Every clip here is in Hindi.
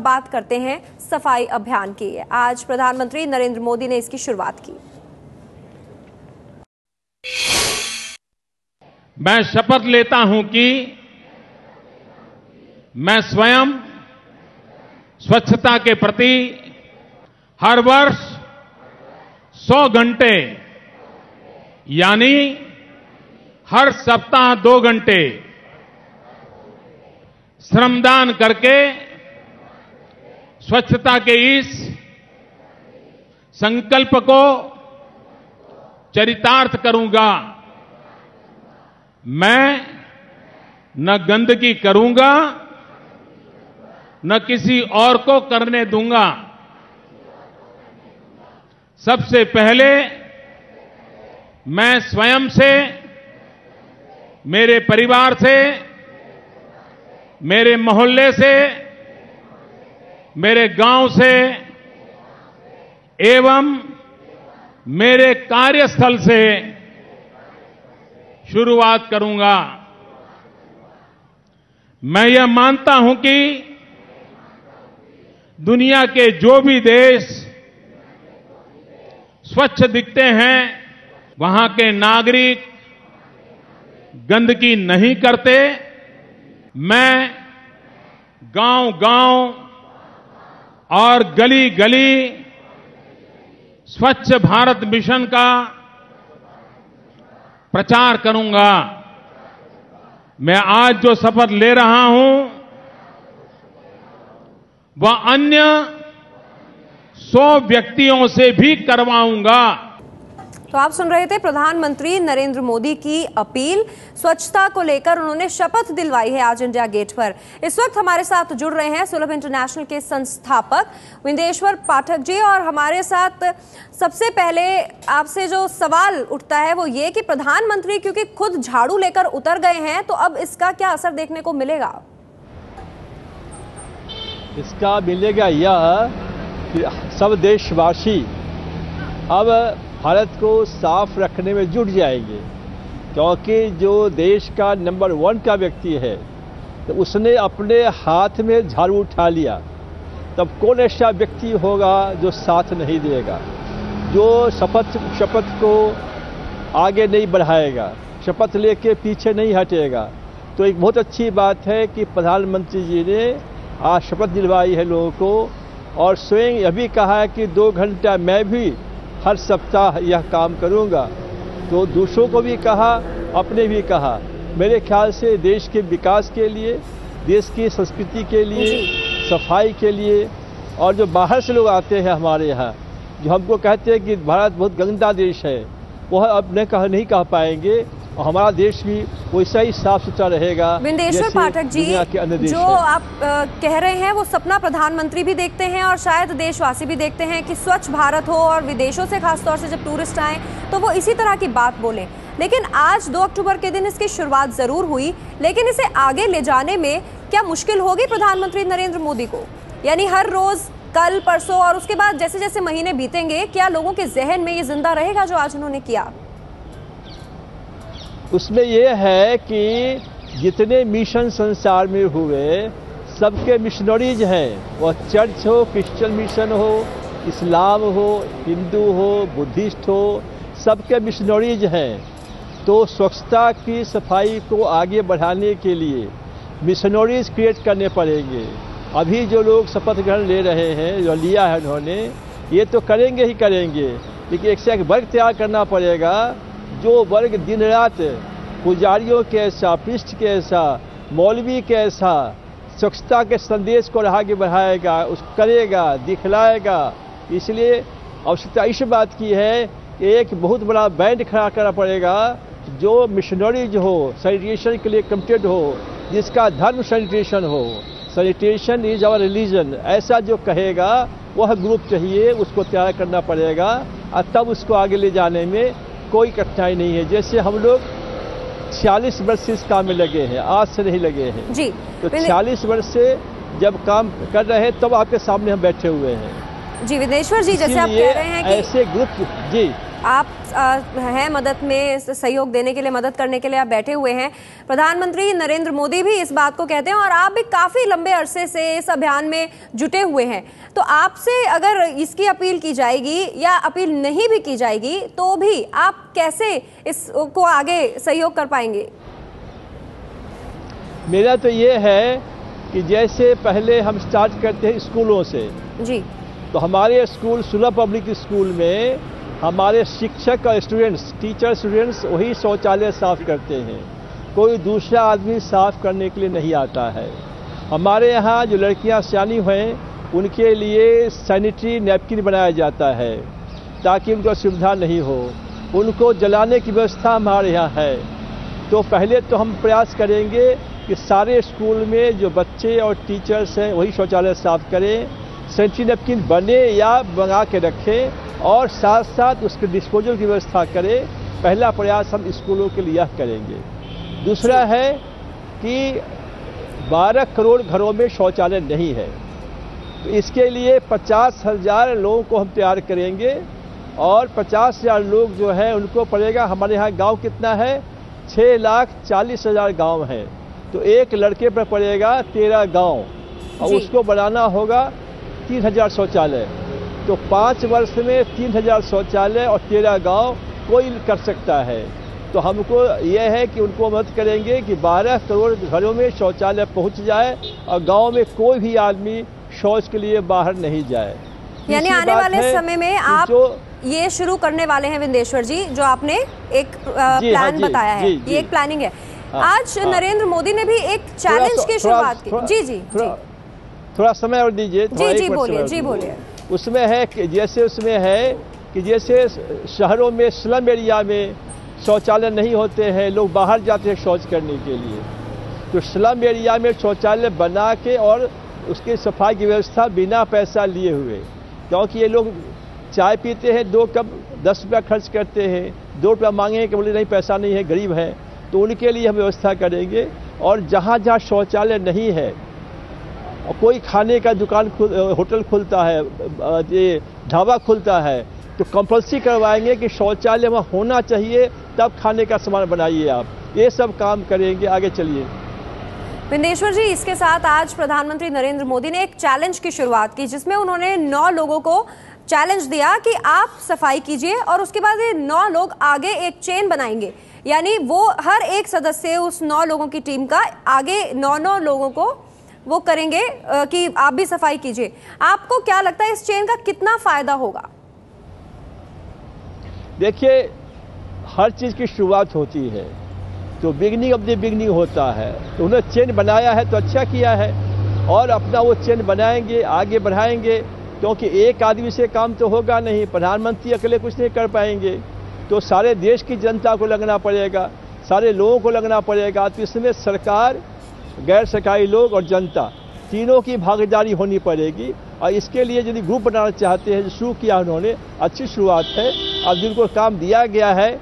बात करते हैं सफाई अभियान की। आज प्रधानमंत्री नरेंद्र मोदी ने इसकी शुरुआत की। मैं शपथ लेता हूं कि मैं स्वयं स्वच्छता के प्रति हर वर्ष 100 घंटे यानी हर सप्ताह 2 घंटे श्रमदान करके स्वच्छता के इस संकल्प को चरितार्थ करूंगा। मैं न गंदगी करूंगा न किसी और को करने दूंगा। सबसे पहले मैं स्वयं से, मेरे परिवार से, मेरे मोहल्ले से, मेरे गांव से एवं मेरे कार्यस्थल से शुरुआत करूंगा। मैं यह मानता हूं कि दुनिया के जो भी देश स्वच्छ दिखते हैं वहां के नागरिक गंदगी नहीं करते। मैं गांव-गांव और गली-गली स्वच्छ भारत मिशन का प्रचार करूंगा। मैं आज जो शपथ ले रहा हूं वह अन्य 100 व्यक्तियों से भी करवाऊंगा। तो आप सुन रहे थे प्रधानमंत्री नरेंद्र मोदी की अपील। स्वच्छता को लेकर उन्होंने शपथ दिलवाई है आज इंडिया गेट पर। इस वक्त हमारे साथ जुड़ रहे हैं सुलभ इंटरनेशनल के संस्थापक विंदेश्वर पाठक जी, और हमारे साथ सबसे पहले आपसे जो सवाल उठता है वो ये कि प्रधानमंत्री क्योंकि खुद झाड़ू लेकर उतर गए हैं, तो अब इसका क्या असर देखने को मिलेगा? इसका मिलेगा यह कि सब देशवासी अब भारत को साफ रखने में जुट जाएंगे, क्योंकि जो देश का नंबर 1 का व्यक्ति है तो उसने अपने हाथ में झाड़ू उठा लिया, तब कौन ऐसा व्यक्ति होगा जो साथ नहीं देगा, जो शपथ को आगे नहीं बढ़ाएगा, शपथ लेके पीछे नहीं हटेगा। तो एक बहुत अच्छी बात है कि प्रधानमंत्री जी ने आज शपथ दिलवाई है लोगों को, और स्वयं यह भी कहा है कि 2 घंटा मैं भी हर सप्ताह यह काम करूंगा। तो दूसरों को भी कहा, अपने भी कहा। मेरे ख्याल से देश के विकास के लिए, देश की संस्कृति के लिए, सफाई के लिए, और जो बाहर से लोग आते हैं हमारे यहाँ, जो हमको कहते हैं कि भारत बहुत गंदा देश है, वह अब नहीं कह पाएंगे, और हमारा देश भी वैसा ही साफ सुथरा रहेगा। विंदेश्वर पाठक जी, जो आप कह रहे हैं वो सपना प्रधानमंत्री भी देखते हैं और शायद देशवासी भी देखते हैं कि स्वच्छ भारत हो, और विदेशों से खासतौर से जब टूरिस्ट आए तो वो इसी तरह की बात बोलें। लेकिन आज 2 अक्टूबर के दिन इसकी शुरुआत जरूर हुई, लेकिन इसे आगे ले जाने में क्या मुश्किल होगी प्रधानमंत्री नरेंद्र मोदी को? यानी हर रोज, कल, परसों और उसके बाद जैसे जैसे महीने बीतेंगे, क्या लोगों के जहन में ये जिंदा रहेगा जो आज उन्होंने किया? उसमें यह है कि जितने मिशन संसार में हुए सबके मिशनरीज हैं, वह चर्च हो, क्रिश्चियन मिशन हो, इस्लाम हो, हिंदू हो, बुद्धिस्ट हो, सबके मिशनरीज हैं। तो स्वच्छता की सफाई को आगे बढ़ाने के लिए मिशनरीज क्रिएट करने पड़ेंगे। अभी जो लोग शपथ ग्रहण ले रहे हैं, जो लिया है उन्होंने, ये तो करेंगे ही करेंगे, लेकिन एक से एक वर्ग तैयार करना पड़ेगा, जो वर्ग दिन रात पुजारियों के ऐसा, पृष्ठ के ऐसा, मौलवी के ऐसा स्वच्छता के संदेश को आगे बढ़ाएगा, उसको करेगा, दिखलाएगा। इसलिए आवश्यकता इस बात की है कि एक बहुत बड़ा बैंड खड़ा करना पड़ेगा, जो मिशनरीज हो, सैनिटेशन के लिए कमिटेड हो, जिसका धर्म सैनिटेशन हो, सैनिटेशन इज आवर रिलीजन, ऐसा जो कहेगा वह ग्रुप चाहिए, उसको तैयार करना पड़ेगा, और तब उसको आगे ले जाने में कोई कठिनाई नहीं है। जैसे हम लोग 46 वर्ष से इस काम में लगे हैं, आज से नहीं लगे हैं जी। तो 46 वर्ष से जब काम कर रहे हैं तब आपके सामने हम बैठे हुए हैं जी। विंदेश्वर जी, जैसे आप कह रहे हैं कि ऐसे ग्रुप जी, आप हैं मदद में, सहयोग देने के लिए, मदद करने के लिए आप बैठे हुए हैं। प्रधानमंत्री नरेंद्र मोदी भी इस बात को कहते हैं और आप भी काफ़ी लंबे अरसे से इस अभियान में जुटे हुए हैं। तो आपसे अगर इसकी अपील की जाएगी या अपील नहीं भी की जाएगी तो भी आप कैसे इसको आगे सहयोग कर पाएंगे? मेरा तो ये है कि जैसे पहले हम स्टार्ट करते हैं स्कूलों से जी, तो हमारे स्कूल सुलभ पब्लिक स्कूल में हमारे शिक्षक और स्टूडेंट्स, टीचर स्टूडेंट्स वही शौचालय साफ करते हैं, कोई दूसरा आदमी साफ करने के लिए नहीं आता है। हमारे यहाँ जो लड़कियाँ सियानी हैं उनके लिए सैनिटरी नैपकिन बनाया जाता है ताकि उनको असुविधा नहीं हो, उनको जलाने की व्यवस्था हमारे यहाँ है। तो पहले तो हम प्रयास करेंगे कि सारे स्कूल में जो बच्चे और टीचर्स हैं वही शौचालय साफ करें, सैनिटरी नैपकिन बने या मंगा के रखें और साथ साथ उसके डिस्पोजल की व्यवस्था करें। पहला प्रयास हम स्कूलों के लिए यह करेंगे। दूसरा है कि 12 करोड़ घरों में शौचालय नहीं है, तो इसके लिए 50,000 लोगों को हम तैयार करेंगे और 50,000 लोग जो है उनको पड़ेगा, हमारे यहाँ गांव कितना है, 6,40,000 गांव हैं, तो एक लड़के पर पड़ेगा 13 गांव और उसको बनाना होगा 3,000 शौचालय। तो 5 वर्ष में 3,000 शौचालय और 13 गांव कोई कर सकता है। तो हमको यह है कि उनको मदद करेंगे कि 12 करोड़ घरों में शौचालय पहुंच जाए और गांव में कोई भी आदमी शौच के लिए बाहर नहीं जाए। यानी आने वाले समय में आप ये शुरू करने वाले हैं विंदेश्वर जी, जो आपने एक प्लान बताया है, ये एक प्लानिंग है। आज नरेंद्र मोदी ने भी एक चैलेंज की शुरुआत की। जी जी, थोड़ा समय और दीजिए। जी बोलिए, जी बोलिए। उसमें है कि जैसे शहरों में स्लम एरिया में शौचालय नहीं होते हैं, लोग बाहर जाते हैं शौच करने के लिए, तो स्लम एरिया में शौचालय बना के और उसकी सफाई की व्यवस्था बिना पैसा लिए हुए, क्योंकि ये लोग चाय पीते हैं 2 कप 10 रुपया खर्च करते हैं, 2 रुपया मांगेंगे कि बोले नहीं पैसा नहीं है, गरीब है, तो उनके लिए हम व्यवस्था करेंगे। और जहाँ जहाँ शौचालय नहीं है, कोई खाने का दुकान होटल खुलता है, ये ढाबा खुलता है, तो कंपल्सरी करवाएंगे कि शौचालय वहाँ होना चाहिए, तब खाने का सामान बनाइए आप। ये सब काम करेंगे। आगे चलिए विंदेश्वर जी, इसके साथ आज प्रधानमंत्री नरेंद्र मोदी ने एक चैलेंज की शुरुआत की जिसमें उन्होंने 9 लोगों को चैलेंज दिया कि आप सफाई कीजिए और उसके बाद ये 9 लोग आगे एक चेन बनाएंगे, यानी वो हर एक सदस्य उस 9 लोगों की टीम का आगे 9 लोगों को वो करेंगे कि आप भी सफाई कीजिए। आपको क्या लगता है इस चेन का कितना फायदा होगा? देखिए, हर चीज की शुरुआत होती है तो बिगनिंग ऑफ द बिगनिंग होता है, तो उन्होंने चेन बनाया है तो अच्छा किया है और अपना वो चेन बनाएंगे, आगे बढ़ाएंगे, क्योंकि एक आदमी से काम तो होगा नहीं, प्रधानमंत्री अकेले कुछ नहीं कर पाएंगे, तो सारे देश की जनता को लगना पड़ेगा, सारे लोगों को लगना पड़ेगा। तो इसमें सरकार, गैर सरकारी लोग और जनता तीनों की भागीदारी होनी पड़ेगी। और इसके लिए यदि ग्रुप बनाना चाहते हैं, जो शुरू किया उन्होंने, अच्छी शुरुआत है। अब जिनको काम दिया गया है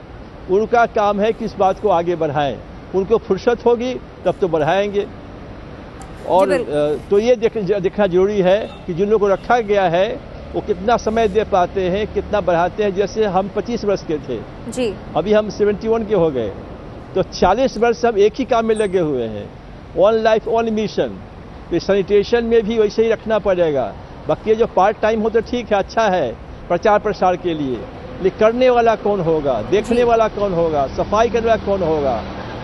उनका काम है कि इस बात को आगे बढ़ाएं, उनको फुर्सत होगी तब तो बढ़ाएंगे। और तो ये देखना जरूरी है कि जिन लोगों को रखा गया है वो कितना समय दे पाते हैं, कितना बढ़ाते हैं। जैसे हम 25 वर्ष के थे जी, अभी हम 71 के हो गए, तो 40 वर्ष हम एक ही काम में लगे हुए हैं, वन लाइफ वन मिशन। तो सैनिटेशन में भी वैसे ही रखना पड़ेगा। बाकी जो पार्ट टाइम हो तो ठीक है, अच्छा है प्रचार प्रसार के लिए, लेकिन करने वाला कौन होगा, देखने वाला कौन होगा, सफाई करने वाला कौन होगा।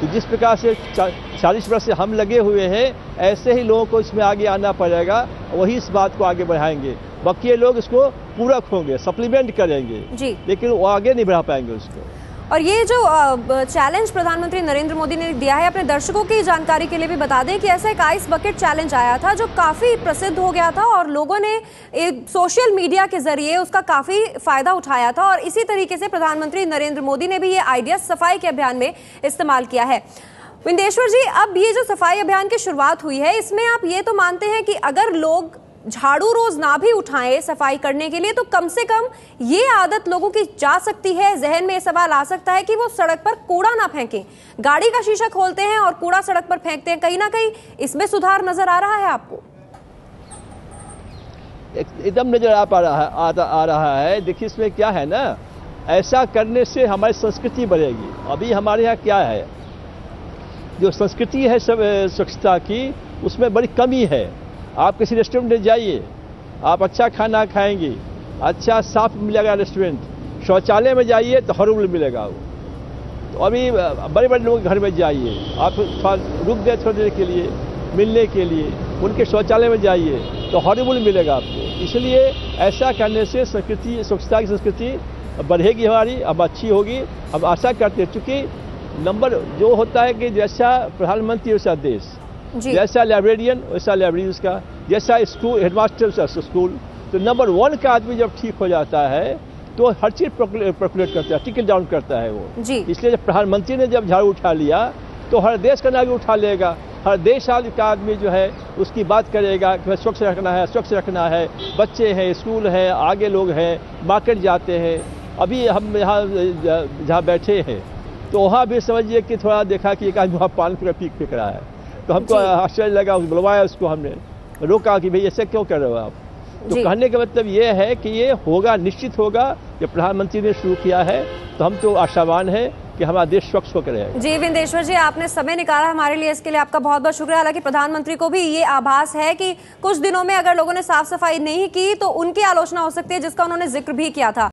तो जिस प्रकार से 40 वर्ष से हम लगे हुए हैं, ऐसे ही लोगों को इसमें आगे आना पड़ेगा, वही इस बात को आगे बढ़ाएंगे। बाकी ये लोग इसको पूरक होंगे, सप्लीमेंट करेंगे जी, लेकिन वो आगे नहीं बढ़ा पाएंगे उसको। और ये जो चैलेंज प्रधानमंत्री नरेंद्र मोदी ने दिया है, अपने दर्शकों की जानकारी के लिए भी बता दें कि ऐसा एक आइस बकेट चैलेंज आया था जो काफ़ी प्रसिद्ध हो गया था और लोगों ने सोशल मीडिया के जरिए उसका काफ़ी फायदा उठाया था। और इसी तरीके से प्रधानमंत्री नरेंद्र मोदी ने भी ये आइडिया सफाई के अभियान में इस्तेमाल किया है। विंदेश्वर जी, अब ये जो सफाई अभियान की शुरुआत हुई है, इसमें आप ये तो मानते हैं कि अगर लोग झाड़ू रोज ना भी उठाएं सफाई करने के लिए, तो कम से कम ये आदत लोगों की जा सकती है, जहन में ये सवाल आ सकता है कि वो सड़क पर कूड़ा ना फेंकें। गाड़ी का शीशा खोलते हैं और कूड़ा सड़क पर फेंकते हैं, कहीं ना कहीं इसमें सुधार नजर आ रहा है आपको? एकदम नजर आ रहा है। देखिए, इसमें क्या है ना ऐसा करने से हमारी संस्कृति बढ़ेगी। अभी हमारे यहाँ क्या है, जो संस्कृति है सब स्वच्छता की, उसमें बड़ी कमी है। आप किसी रेस्टोरेंट में जाइए, आप अच्छा खाना खाएंगे, अच्छा साफ मिलेगा रेस्टोरेंट, शौचालय में जाइए तो हॉरिबल मिलेगा वो। तो अभी बड़े बड़े लोग घर में जाइए, आप थोड़ा रुक गए थोड़ी देर के लिए मिलने के लिए, उनके शौचालय में जाइए तो हॉरिबल मिलेगा आपको। इसलिए ऐसा करने से संस्कृति, स्वच्छता की संस्कृति बढ़ेगी हमारी, अब अच्छी होगी। अब आशा करते हैं, चूँकि नंबर जो होता है कि जैसा प्रधानमंत्री वैसा देश, जैसा लाइब्रेरियन वैसा लाइब्रेरी उसका, जैसा स्कूल हेडमास्टर वैसा स्कूल। तो नंबर 1 का आदमी जब ठीक हो जाता है तो हर चीज़ प्रोकुलेट करता है, टिकल डाउन करता है वो। इसलिए जब प्रधानमंत्री ने जब झाड़ू उठा लिया तो हर देश का नागरिक उठा लेगा, हर देश का आदमी जो है उसकी बात करेगा कि स्वच्छ रखना है, स्वच्छ रखना है। बच्चे हैं, स्कूल है, आगे लोग हैं, मार्केट जाते हैं। अभी हम यहाँ जहाँ बैठे हैं तो वहाँ भी समझिए कि थोड़ा देखा कि एक आदमी वहाँ पान का पीक फेंक रहा है, तो हमको आश्चर्य लगा, बुलवाया उसको, हमने रोका कि भाई ऐसे क्यों कर रहे हो आप। तो कहने का मतलब ये है कि ये होगा, निश्चित होगा। जब प्रधानमंत्री ने शुरू किया है तो हम तो आशावान हैं कि हमारा देश स्वच्छ होकर रहेगा। जी विंदेश्वर जी, आपने समय निकाला हमारे लिए, इसके लिए आपका बहुत बहुत शुक्रिया। हालांकि प्रधानमंत्री को भी ये आभास है कि कुछ दिनों में अगर लोगों ने साफ सफाई नहीं की तो उनकी आलोचना हो सकती है, जिसका उन्होंने जिक्र भी किया था।